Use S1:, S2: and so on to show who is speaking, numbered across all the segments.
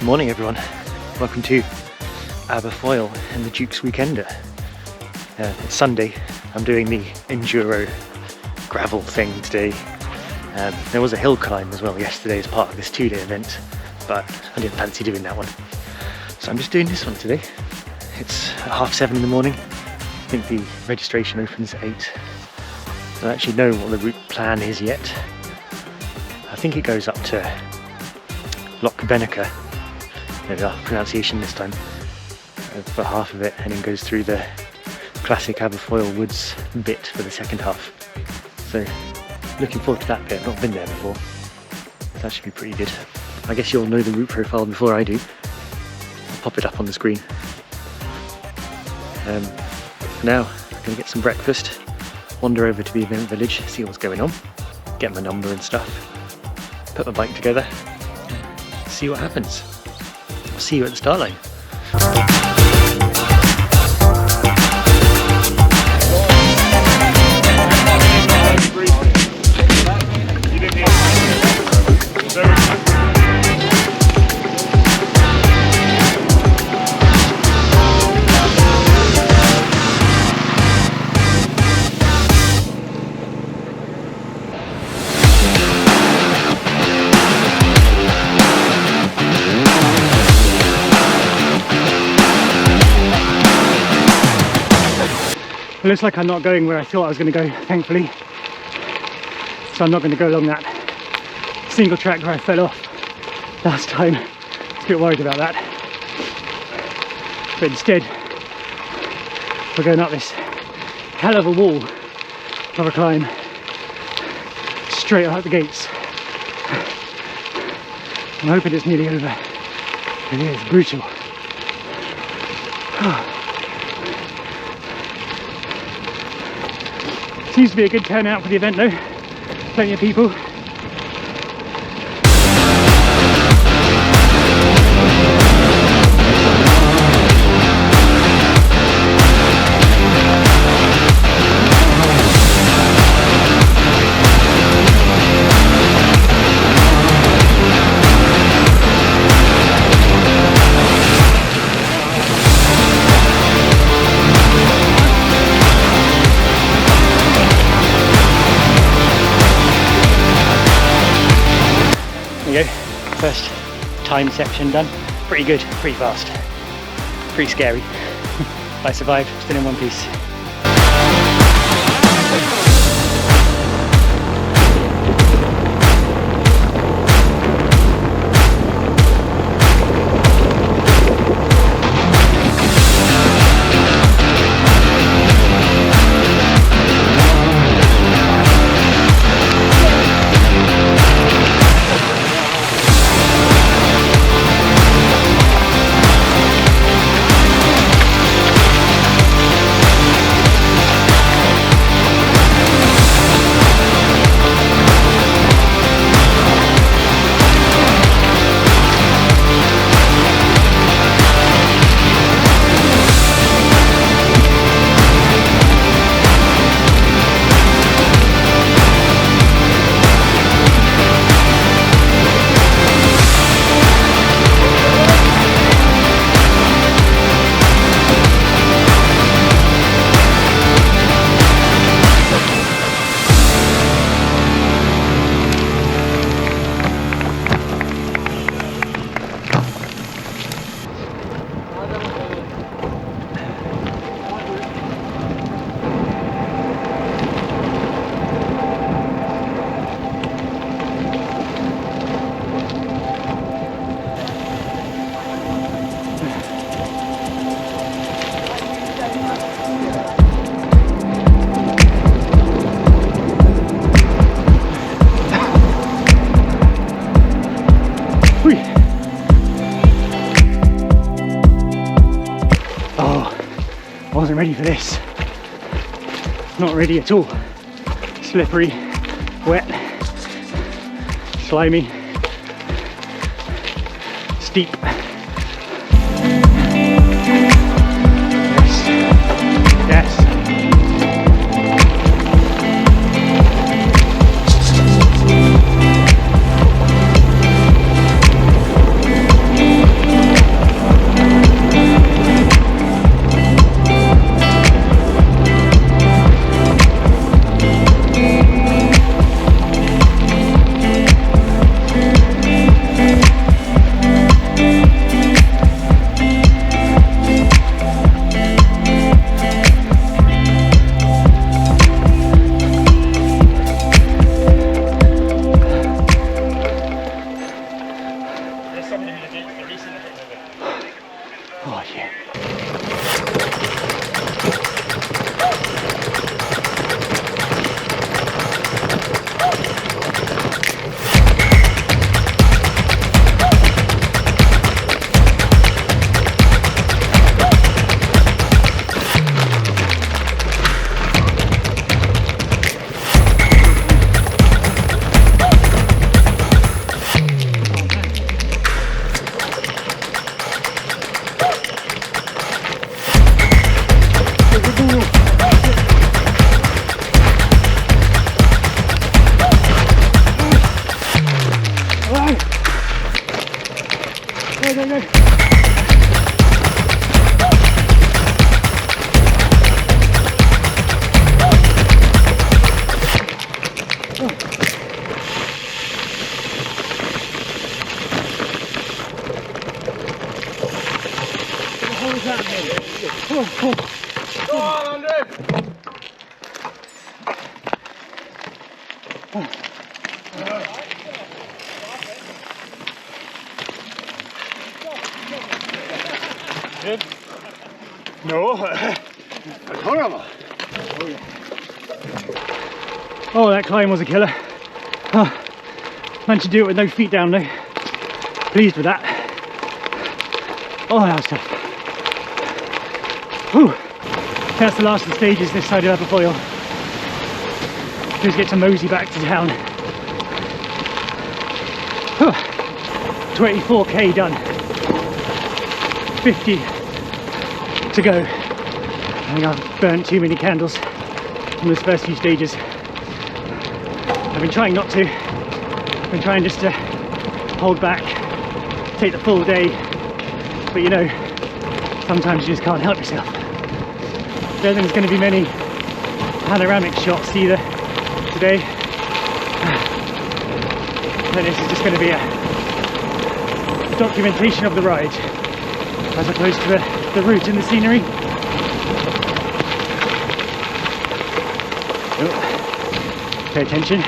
S1: Morning everyone, welcome to Aberfoyle and the Dukes Weekender. It's Sunday, I'm doing the enduro gravel thing today. There was a hill climb as well yesterday as part of this 2-day event, but I didn't fancy doing that one. So I'm just doing this one today. It's at 7:30 in the morning. I think the registration opens at 8. I don't actually know what the route plan is yet. I think it goes up to Loch Benecha, maybe our pronunciation this time, for half of it, and then goes through the classic Aberfoyle woods bit for the second half. So looking forward to that bit. I've not been there before. That should be pretty good. I guess you'll know the route profile before I do. I'll pop it up on the screen. For now, I'm going to get some breakfast, wander over to the event village, see what's going on, get my number and stuff, put my bike together, see what happens. I'll see you at the start line.
S2: It looks like I'm not going where I thought I was going to go, thankfully. So I'm not going to go along that single track where I fell off last time. I was a bit worried about that. But instead, we're going up this hell of a wall of a climb, straight out the gates. I'm hoping it's nearly over. It is brutal. Seems to be a good turnout for the event though, plenty of people.
S1: There you go, first time section done. Pretty good, pretty fast, pretty scary. I survived, still in one piece. I wasn't ready for this. Not ready at all. Slippery, wet, slimy, steep. Yes. Yes.
S3: Go on, Andrew! Good? No. That's horrible.
S2: Oh, that climb was a killer. Oh, managed to do it with no feet down though. Pleased with that. Oh, that was tough. Whew. That's the last of the stages this side of Aberfoyle. Just get to mosey back to town. Whew. 24k done. 50 to go. I think I've burnt too many candles in those first few stages. I've been trying not to. I've been trying just to hold back, take the full day, but you know, sometimes you just can't help yourself. I don't think there's going to be many panoramic shots either today. Then this is just going to be a documentation of the ride as opposed to the route and the scenery. Oh, pay attention.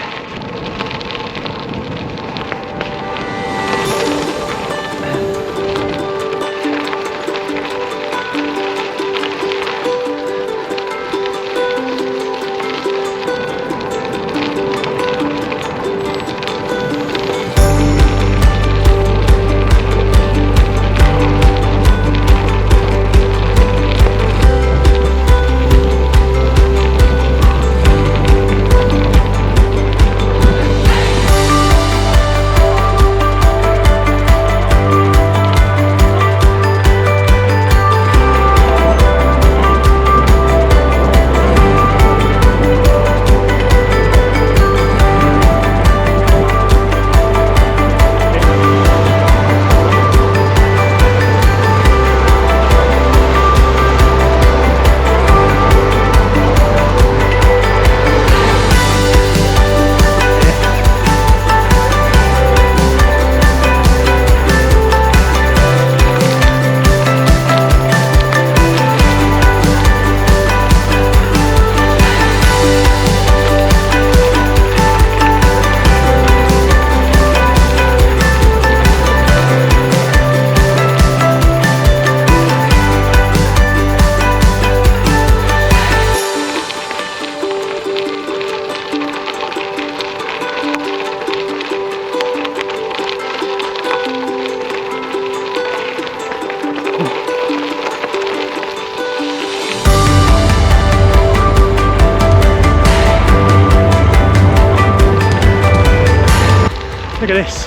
S2: Look at this.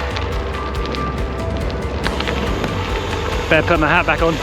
S2: Better put my hat back on.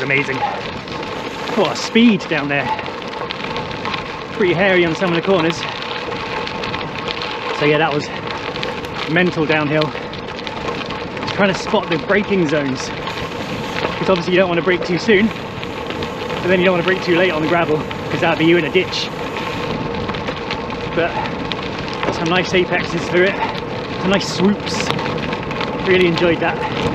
S2: amazing. What a speed down there. Pretty hairy on some of the corners. So yeah, that was mental downhill. Trying to spot the braking zones, because obviously you don't want to brake too soon, but then you don't want to brake too late on the gravel, because that'd be you in a ditch. But got some nice apexes through it, some nice swoops. Really enjoyed that.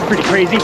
S2: Pretty crazy.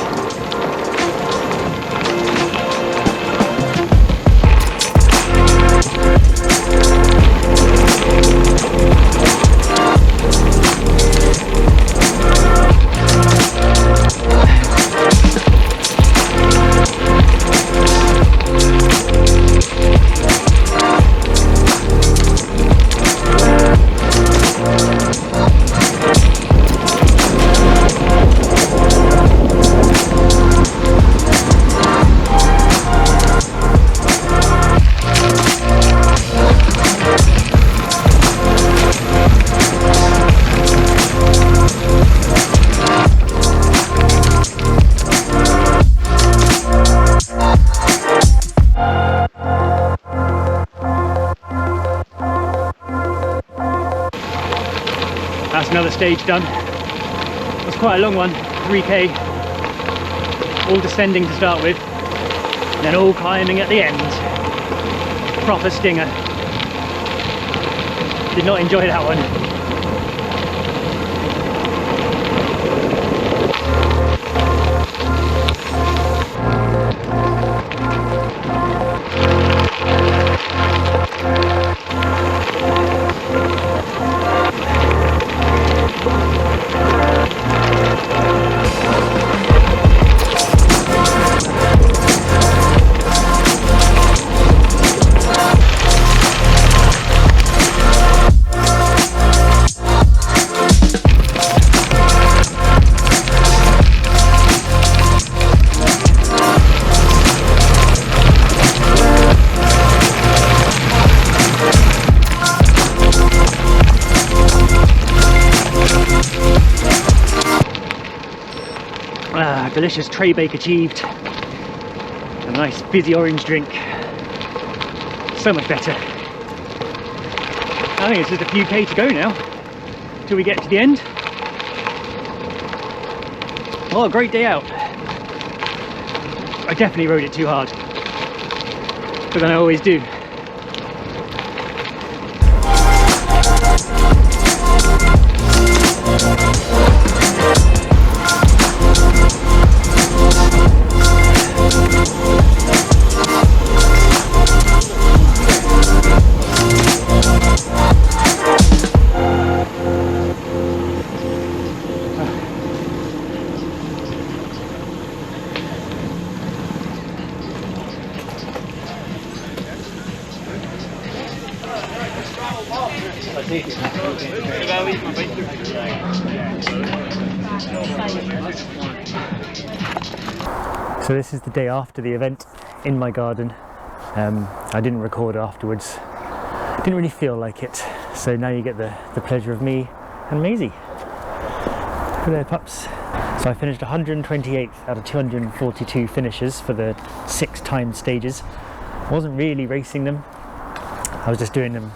S2: That's another stage done. It was quite a long one, 3k, all descending to start with, and then all climbing at the end. Proper stinger. Did not enjoy that one. Delicious tray bake achieved. A nice fizzy orange drink. So much better. I think it's just a few K to go now till we get to the end. What a great day out. I definitely rode it too hard, but then I always do. So this is the day after the event in my garden. I didn't record afterwards, didn't really feel like it, so now you get the pleasure of me and Maisie. Good there, pups. So I finished 128th out of 242 finishes for the 6 timed stages. I wasn't really racing them, I was just doing them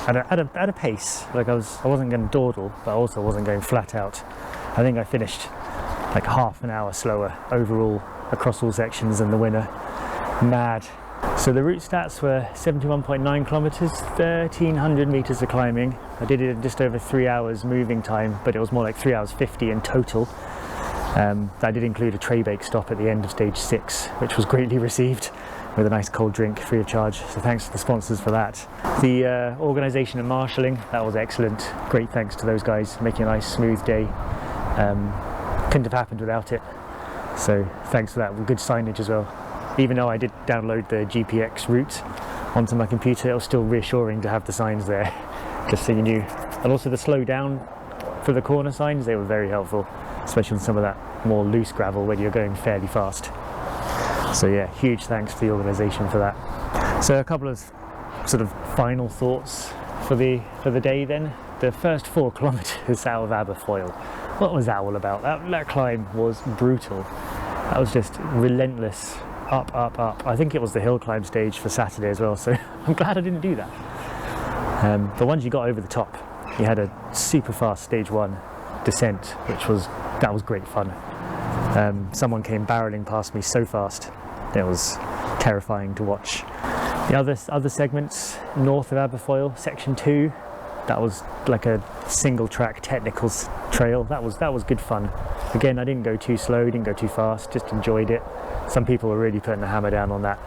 S2: at a pace. Like I wasn't going to dawdle, but I also wasn't going flat out. I think I finished like half an hour slower overall across all sections than the winner. Mad. So the route stats were 71.9 kilometers, 1300 meters of climbing. I did it in just over 3 hours moving time, but it was more like 3 hours 50 in total. I did include a tray bake stop at the end of stage 6, which was greatly received, with a nice cold drink free of charge. So thanks to the sponsors for that. The organisation and marshalling, that was excellent. Great thanks to those guys, making a nice smooth day. Couldn't have happened without it. So thanks for that, with good signage as well. Even though I did download the GPX route onto my computer, it was still reassuring to have the signs there, just so you knew. And also the slow down for the corner signs, they were very helpful, especially on some of that more loose gravel where you're going fairly fast. So yeah, huge thanks to the organisation for that. So a couple of sort of final thoughts for the day then. The first 4 kilometres out of Aberfoyle, what was that all about? That climb was brutal. That was just relentless, up, up, up. I think it was the hill climb stage for Saturday as well, so I'm glad I didn't do that. But once you got over the top, you had a super fast stage 1 descent, that was great fun. Someone came barreling past me so fast, it was terrifying to watch. The other segments north of Aberfoyle, section 2, that was like a single track technical trail. That was good fun. Again, I didn't go too slow, didn't go too fast, just enjoyed it. Some people were really putting the hammer down on that.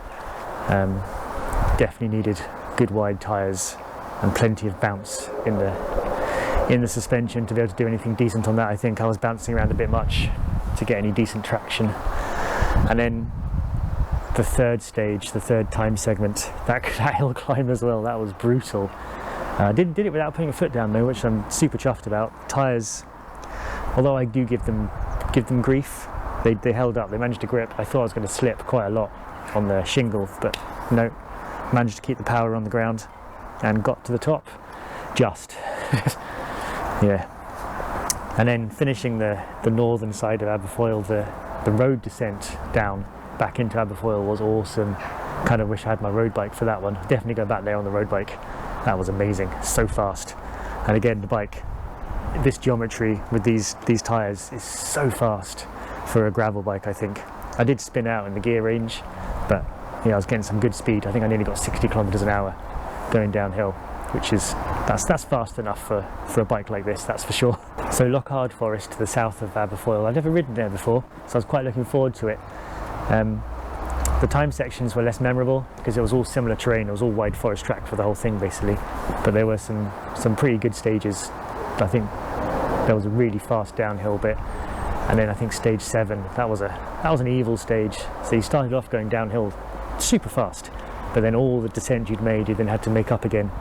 S2: Definitely needed good wide tyres and plenty of bounce in the suspension to be able to do anything decent on that. I think I was bouncing around a bit much to get any decent traction. And then the third stage, the third time segment, that hill climb as well, that was brutal. Did it without putting a foot down though, which I'm super chuffed about. Tyres, although I do give them grief, they held up, they managed to grip. I thought I was going to slip quite a lot on the shingle, but no, managed to keep the power on the ground and got to the top, just. Yeah. And then finishing the northern side of Aberfoyle, the road descent down back into Aberfoyle was awesome. Kind of wish I had my road bike for that one. Definitely go back there on the road bike. That was amazing, so fast. And again, the bike, this geometry with these tyres is so fast for a gravel bike, I think. I did spin out in the gear range, but yeah, I was getting some good speed. I think I nearly got 60 kilometers an hour going downhill, which is, that's fast enough for a bike like this, that's for sure. So Lockhard Forest to the south of Aberfoyle. I've never ridden there before, so I was quite looking forward to it. The time sections were less memorable because it was all similar terrain. It was all wide forest track for the whole thing basically, but there were some pretty good stages. I think there was a really fast downhill bit, and then I think stage 7, that was an evil stage. So you started off going downhill super fast, but then all the descent you'd made you then had to make up again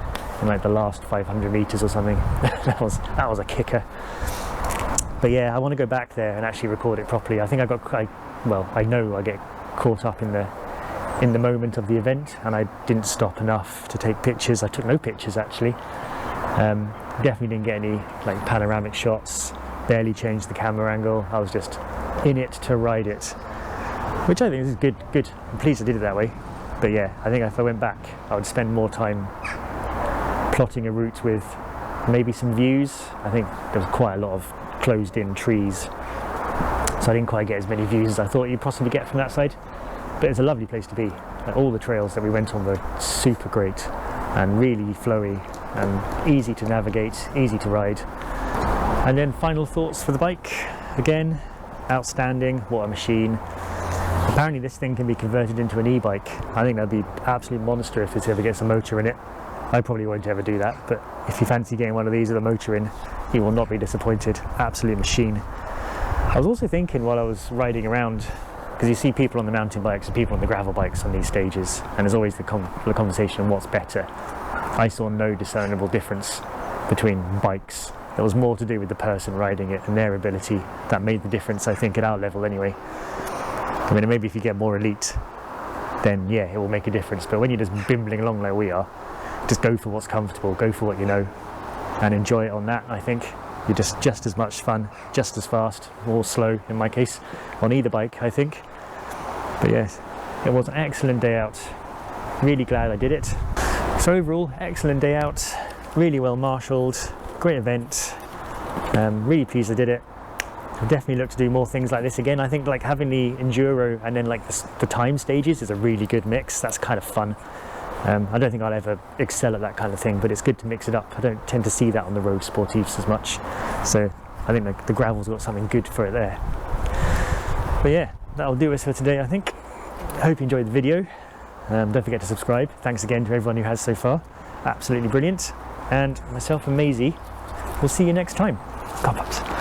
S2: in like the last 500 meters or something. that was a kicker. But yeah, I want to go back there and actually record it properly. I think I know I get caught up in the moment of the event, and I didn't stop enough to take pictures. I took no pictures actually. Definitely didn't get any like panoramic shots, barely changed the camera angle. I was just in it to ride it, which I think is good. I'm pleased I did it that way. But yeah, I think if I went back I would spend more time plotting a route with maybe some views. I think there was quite a lot of closed in trees, so I didn't quite get as many views as I thought you'd possibly get from that side. But it's a lovely place to be. Like, all the trails that we went on were super great and really flowy and easy to navigate, easy to ride. And then final thoughts for the bike. Again, outstanding, what a machine. Apparently this thing can be converted into an e-bike. I think that'd be absolute monster if it ever gets a motor in it. I probably won't ever do that, but if you fancy getting one of these with a motor in, you will not be disappointed. Absolute machine. I was also thinking while I was riding around, because you see people on the mountain bikes and people on the gravel bikes on these stages, and there's always the conversation on what's better. I saw no discernible difference between bikes. There was more to do with the person riding it and their ability that made the difference, I think, at our level anyway. I mean, maybe if you get more elite, then yeah, it will make a difference. But when you're just bimbling along like we are, just go for what's comfortable, go for what you know, and enjoy it on that. I think you're just as much fun, just as fast, or slow in my case, on either bike, I think. But yes, it was an excellent day out. Really glad I did it. So overall, excellent day out, really well marshalled, great event. Really pleased I did it. I'll definitely look to do more things like this again. I think like having the enduro and then like the time stages is a really good mix. That's kind of fun. I don't think I'll ever excel at that kind of thing, but it's good to mix it up. I don't tend to see that on the road sportives as much. So I think like the gravel's got something good for it there. But yeah, that'll do us for today, I think. I hope you enjoyed the video. Don't forget to subscribe. Thanks again to everyone who has so far. Absolutely brilliant. And myself and Maisie, we'll see you next time. God bless.